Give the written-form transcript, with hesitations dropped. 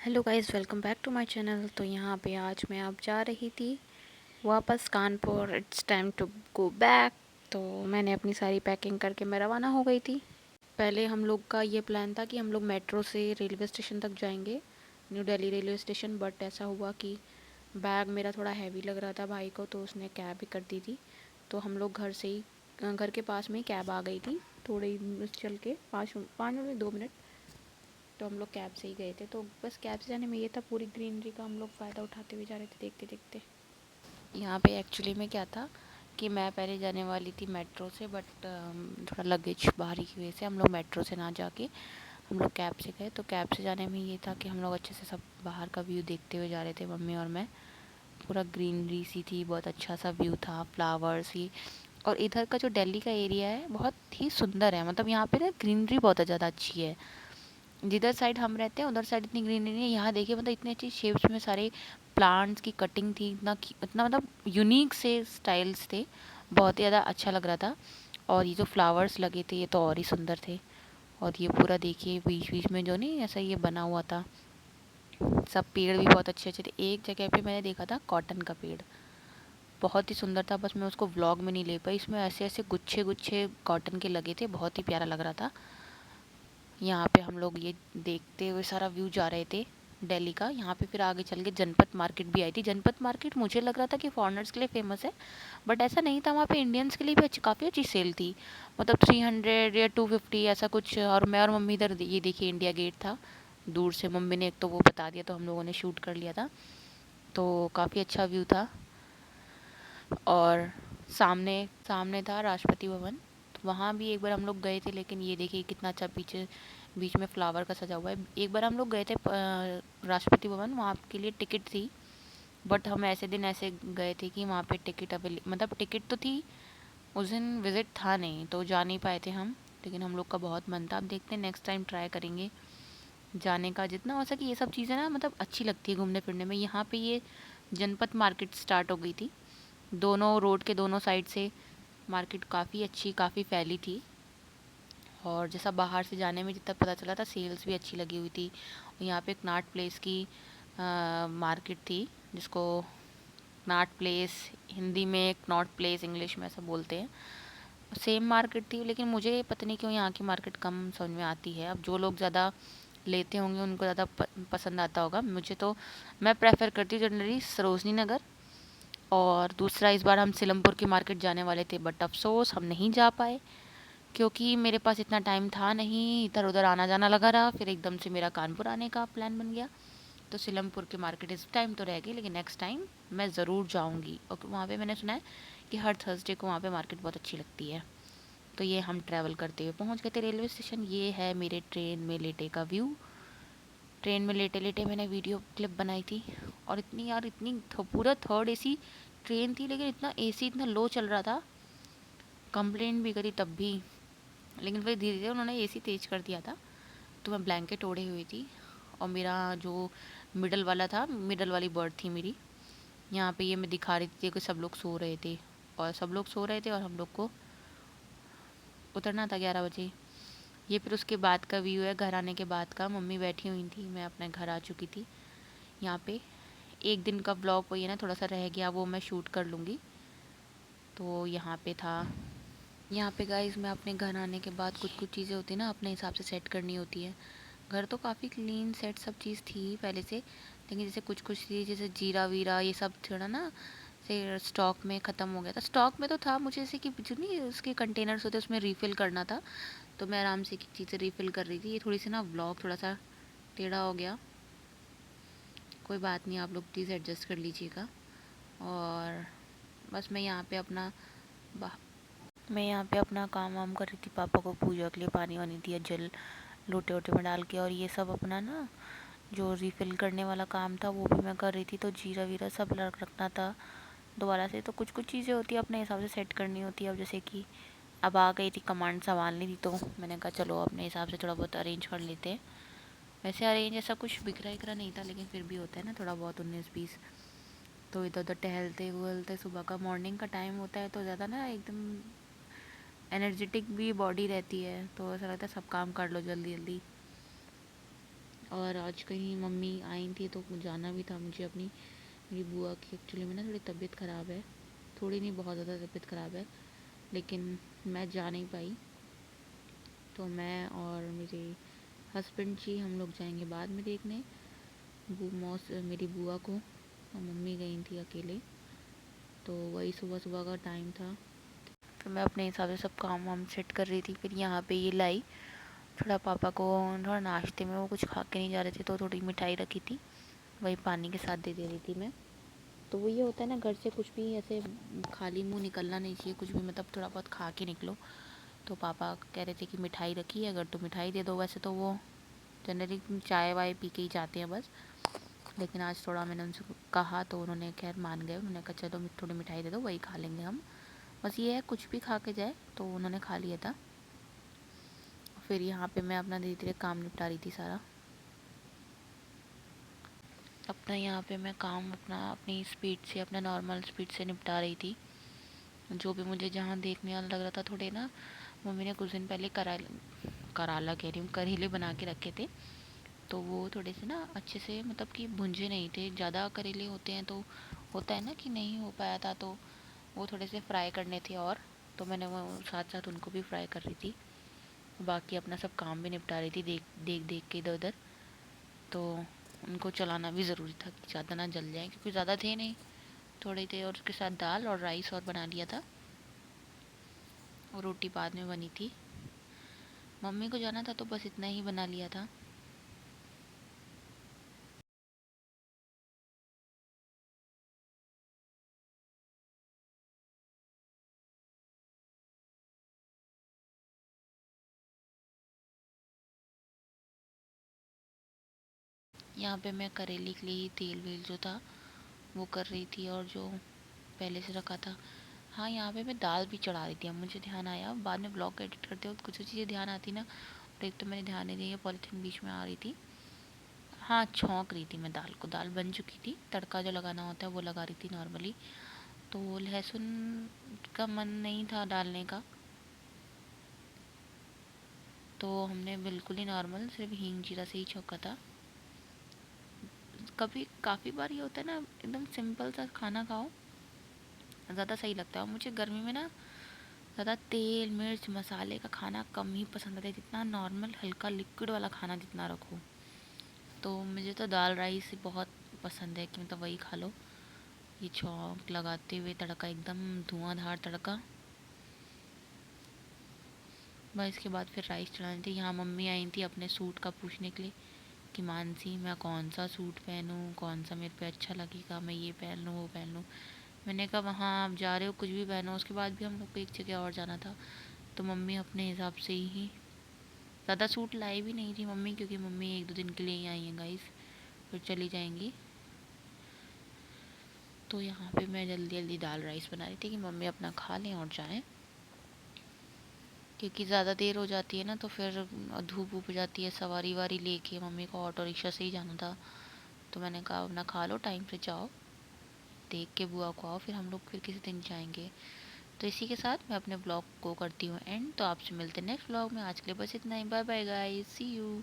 Hello guys, welcome back to my channel. तो यहाँ पे आज मैं अब जा रही थी वापस Kanpur. It's time to go back. तो मैंने अपनी सारी पैकिंग करके मैं रवाना हो गई थी। पहले हम लोग का ये प्लान था कि हम लोग मेट्रो से रेलवे स्टेशन तक जाएंगे, new Delhi railway station. But ऐसा हुआ कि बैग मेरा थोड़ा हैवी लग रहा था भाई को, तो उसने कैब ही कर दी थी। तो हम लोग घर के पास में ही कैब आ गई थी। थोड़ी चल के 5 मिनट 2 मिनट, तो हम लोग कैब से ही गए थे। तो बस कैब से जाने में ये था, पूरी ग्रीनरी का हम लोग फ़ायदा उठाते हुए जा रहे थे, देखते देखते। यहाँ पे एक्चुअली में क्या था कि मैं पहले जाने वाली थी मेट्रो से, बट थोड़ा लगेज भारी की वजह से हम लोग मेट्रो से ना जाके हम लोग कैब से गए। तो कैब से जाने में ये था कि हम लोग अच्छे से सब बाहर का व्यू देखते हुए जा रहे थे, मम्मी और मैं। पूरा ग्रीनरी सी थी, बहुत अच्छा सा व्यू था, फ्लावर्स ही। और इधर का जो दिल्ली का एरिया है बहुत ही सुंदर है, मतलब यहाँ पे ना ग्रीनरी बहुत ज़्यादा अच्छी है। जिधर साइड हम रहते हैं उधर साइड इतनी ग्रीनरी नहीं है। यहाँ देखिए, मतलब इतनी अच्छी शेप्स में सारे प्लांट्स की कटिंग थी, इतना मतलब यूनिक से स्टाइल्स थे। बहुत ही ज़्यादा अच्छा लग रहा था। और ये जो फ्लावर्स लगे थे ये तो और ही सुंदर थे। और ये पूरा देखिए बीच बीच में जो नहीं ऐसा ये बना हुआ था, सब पेड़ भी बहुत अच्छे अच्छे थे। एक जगह पे मैंने देखा था कॉटन का पेड़, बहुत ही सुंदर था। बस मैं उसको व्लॉग में नहीं ले पाई। इसमें ऐसे ऐसे गुच्छे गुच्छे कॉटन के लगे थे, बहुत ही प्यारा लग रहा था। यहाँ पे हम लोग ये देखते हुए सारा व्यू जा रहे थे दिल्ली का। यहाँ पे फिर आगे चल के जनपथ मार्केट भी आई थी। जनपथ मार्केट मुझे लग रहा था कि फॉरेनर्स के लिए फेमस है, बट ऐसा नहीं था। वहाँ पे इंडियंस के लिए भी काफ़ी अच्छी सेल थी, मतलब 300 या 250 ऐसा कुछ। और मैं और मम्मी इधर ये देखिए इंडिया गेट था दूर से। मम्मी ने एक तो वो बता दिया, तो हम लोगों ने शूट कर लिया था। तो काफ़ी अच्छा व्यू था। और सामने सामने था राष्ट्रपति भवन, तो वहाँ भी एक बार हम लोग गए थे। लेकिन ये देखिए कितना अच्छा पीछे बीच में फ्लावर का सजा हुआ है। एक बार हम लोग गए थे राष्ट्रपति भवन, वहाँ के लिए टिकट थी। बट हम ऐसे दिन ऐसे गए थे कि वहाँ पे टिकट मतलब टिकट तो थी, उस दिन विज़िट था नहीं, तो जा नहीं पाए थे हम। लेकिन हम लोग का बहुत मन था। अब देखते हैं, नेक्स्ट टाइम ट्राई करेंगे जाने का। जितना हो सके ये सब चीज़ें ना मतलब अच्छी लगती है घूमने फिरने में। यहाँ पे ये जनपथ मार्केट स्टार्ट हो गई थी, दोनों रोड के दोनों साइड से मार्केट काफ़ी अच्छी, काफ़ी फैली थी। और जैसा बाहर से जाने में जितना पता चला था, सेल्स भी अच्छी लगी हुई थी। यहाँ पे कनॉट प्लेस की मार्केट थी, जिसको कनॉट प्लेस हिंदी में, कनॉट प्लेस इंग्लिश में ऐसा बोलते हैं। सेम मार्केट थी, लेकिन मुझे पता नहीं क्यों यहाँ की मार्केट कम समझ में आती है। अब जो लोग ज़्यादा लेते होंगे उनको ज़्यादा पसंद आता होगा। मुझे तो, मैं प्रेफर करती हूँ जनरली सरोजनी नगर। और दूसरा, इस बार हम सिलमपुर की मार्केट जाने वाले थे, बट अफसोस हम नहीं जा पाए, क्योंकि मेरे पास इतना टाइम था नहीं। इधर उधर आना जाना लगा रहा, फिर एकदम से मेरा कानपुर आने का प्लान बन गया। तो सिलमपुर की मार्केट इस टाइम तो रह गई, लेकिन नेक्स्ट टाइम मैं ज़रूर जाऊँगी। और वहाँ पे मैंने सुना है कि हर थर्सडे को वहाँ पे मार्केट बहुत अच्छी लगती है। तो ये हम ट्रैवल करते हुए पहुँच गए थे रेलवे स्टेशन। ये है मेरे ट्रेन में लेटे का व्यू। ट्रेन में लेटे लेटे मैंने वीडियो क्लिप बनाई थी। और इतनी यार, पूरा थर्ड एसी ट्रेन थी, लेकिन इतना एसी इतना लो चल रहा था, कंप्लेंट भी करी तब भी। लेकिन फिर धीरे धीरे उन्होंने एसी तेज कर दिया था। तो मैं ब्लैंकेट ओढ़े हुई थी। और मेरा जो मिडल वाला था, मिडल वाली बर्थ थी मेरी। यहाँ पे ये मैं दिखा रही थी कि सब लोग सो रहे थे, और सब लोग सो रहे थे और हम लोग को उतरना था 11 बजे। ये फिर उसके बाद का व्यू है, घर आने के बाद का। मम्मी बैठी हुई थी, मैं अपने घर आ चुकी थी। यहाँ पे एक दिन का ब्लॉग वही है ना, थोड़ा सा रह गया, वो मैं शूट कर लूँगी। तो यहाँ पे था। यहाँ पे गाइस, मैं अपने घर आने के बाद कुछ कुछ चीज़ें होती है ना, अपने हिसाब से सेट करनी होती है। घर तो काफ़ी क्लीन सेट सब चीज़ थी पहले से, लेकिन जैसे कुछ कुछ थी, जैसे जीरा वीरा ये सब थोड़ा ना से स्टॉक में ख़त्म हो गया था। स्टॉक में तो था, मुझे जैसे कि जो नहीं उसके कंटेनर्स होते उसमें रीफ़िल करना था। तो मैं आराम से एक चीज़ें रीफ़िल कर रही थी। ये थोड़ी सी ना व्लॉग थोड़ा सा टेढ़ा हो गया, कोई बात नहीं, आप लोग प्लीज़ एडजस्ट कर लीजिएगा। और बस मैं यहाँ पे अपना काम वाम कर रही थी। पापा को पूजा के लिए पानी वानी दिया, जल लोटे वोटे में डाल के। और ये सब अपना ना जो रिफ़िल करने वाला काम था वो भी मैं कर रही थी। तो जीरा वीरा सब रखना था दोबारा से। तो कुछ कुछ चीज़ें होती है अपने हिसाब से सेट करनी होती है। अब जैसे कि अब आ गई थी कमांड संभालनी थी, तो मैंने कहा चलो अपने हिसाब से थोड़ा बहुत अरेंज कर लेते हैं। वैसे अरेंज ऐसा कुछ बिखरा इखरा नहीं था, लेकिन फिर भी होता है ना थोड़ा बहुत 19-20। तो इधर उधर टहलते वहलते, सुबह का मॉर्निंग का टाइम होता है तो ज़्यादा ना एकदम एनर्जेटिक भी बॉडी रहती है, तो ऐसा लगता है सब काम कर लो जल्दी जल्दी। और आज कहीं मम्मी आई थी तो जाना भी था मुझे अपनी, मेरी बुआ की एक्चुअली में ना थोड़ी तबीयत ख़राब है, थोड़ी नहीं बहुत ज़्यादा तबीयत ख़राब है, लेकिन मैं जा नहीं पाई। तो मैं और मेरे हस्बैंड जी हम लोग जाएंगे बाद में देखने मेरी बुआ को, और मम्मी गई थी अकेले। तो वही सुबह सुबह का टाइम था, फिर मैं अपने हिसाब से सब काम वाम सेट कर रही थी। फिर यहाँ पे ये लाई थोड़ा पापा को, थोड़ा नाश्ते में वो कुछ खा के नहीं जा रहे थे तो थोड़ी मिठाई रखी थी, वही पानी के साथ दे रही थी मैं। तो वो ये होता है ना, घर से कुछ भी ऐसे खाली मुंह निकलना नहीं चाहिए, कुछ भी मतलब थोड़ा बहुत खा के निकलो। तो पापा कह रहे थे कि मिठाई रखी है, अगर तो मिठाई दे दो। वैसे तो वो जनरली चाय वाय पी के ही जाते हैं बस, लेकिन आज थोड़ा मैंने उनसे कहा तो उन्होंने खैर मान गए। उन्होंने कहा चलो थोड़ी मिठाई दे दो, वही खा लेंगे हम, बस ये है कुछ भी खा के जाए। तो उन्होंने खा लिया था। फिर यहाँ पे मैं अपना धीरे धीरे काम निपटा रही थी सारा अपना। यहाँ पे मैं काम अपना अपनी स्पीड से, अपना नॉर्मल स्पीड से निपटा रही थी। जो भी मुझे जहाँ देखने वाला लग रहा था, थोड़े ना मम्मी ने कुछ दिन पहले कराला कह रही हूँ, करेले बना के रखे थे। तो वो थोड़े से ना अच्छे से मतलब कि भुंजे नहीं थे, ज़्यादा करेले होते हैं तो होता है ना कि नहीं हो पाया था, तो वो थोड़े से फ्राई करने थे। और तो मैंने वो साथ साथ उनको भी फ्राई कर रही थी, बाकी अपना सब काम भी निपटा रही थी देख देख देख के इधर उधर। तो उनको चलाना भी ज़रूरी था कि ज़्यादा ना जल जाए, क्योंकि ज़्यादा थे नहीं, थोड़े थे। और उसके साथ दाल और राइस और बना लिया था, और रोटी बाद में बनी थी। मम्मी को जाना था तो बस इतना ही बना लिया था। यहाँ पे मैं करेले के लिए ही तेल वेल जो था वो कर रही थी, और जो पहले से रखा था। हाँ, यहाँ पे मैं दाल भी चढ़ा रही थी। अब मुझे ध्यान आया, बाद में ब्लॉग एडिट करते वक्त कुछ चीज़ें ध्यान आती ना, और एक तो मैंने ध्यान नहीं दिया, पॉलीथीन बीच में आ रही थी। हाँ, छौंक रही थी मैं दाल को, दाल बन चुकी थी, तड़का जो लगाना होता है वो लगा रही थी नॉर्मली। तो लहसुन का मन नहीं था डालने का, तो हमने बिल्कुल ही नॉर्मल सिर्फ हींग जीरा से ही छौंका था। कभी काफ़ी बार ये होता है ना, एकदम सिंपल सा खाना खाओ, ज़्यादा सही लगता है। और मुझे गर्मी में ना ज़्यादा तेल मिर्च मसाले का खाना कम ही पसंद आता है, जितना नॉर्मल हल्का लिक्विड वाला खाना जितना रखो। तो मुझे तो दाल राइस बहुत पसंद है कि मतलब वही खा लो, ये छौंक लगाते हुए तड़का, एकदम धुआंधार तड़का। बस इसके बाद फिर राइस चढ़ानी थी। यहाँ मम्मी आई थी अपने सूट का पूछने के लिए कि मानसी मैं कौन सा सूट पहनूं, कौन सा मेरे पे अच्छा लगेगा, मैं ये पहन लूँ वो पहन लूँ। मैंने कहा वहाँ आप जा रहे हो कुछ भी पहनो। उसके बाद भी हम लोग को एक जगह और जाना था, तो मम्मी अपने हिसाब से ही, ज़्यादा सूट लाई भी नहीं थी मम्मी, क्योंकि मम्मी एक दो दिन के लिए ही आई हैं गाइस, फिर चली जाएंगी। तो यहाँ पे मैं जल्दी जल्दी दाल राइस बना रही थी कि मम्मी अपना खा लें और जाएं, क्योंकि ज़्यादा देर हो जाती है ना तो फिर धूप वूप हो जाती है। सवारी वारी लेके मम्मी को ऑटो रिक्शा से ही जाना था, तो मैंने कहा अपना खा लो, टाइम से जाओ, देख के बुआ को आओ, फिर हम लोग फिर किसी दिन जाएंगे। तो इसी के साथ मैं अपने ब्लॉग को करती हूँ एंड। तो आपसे मिलते हैं नेक्स्ट ब्लॉग में, आज के लिए बस इतना ही। Bye bye guys, see you.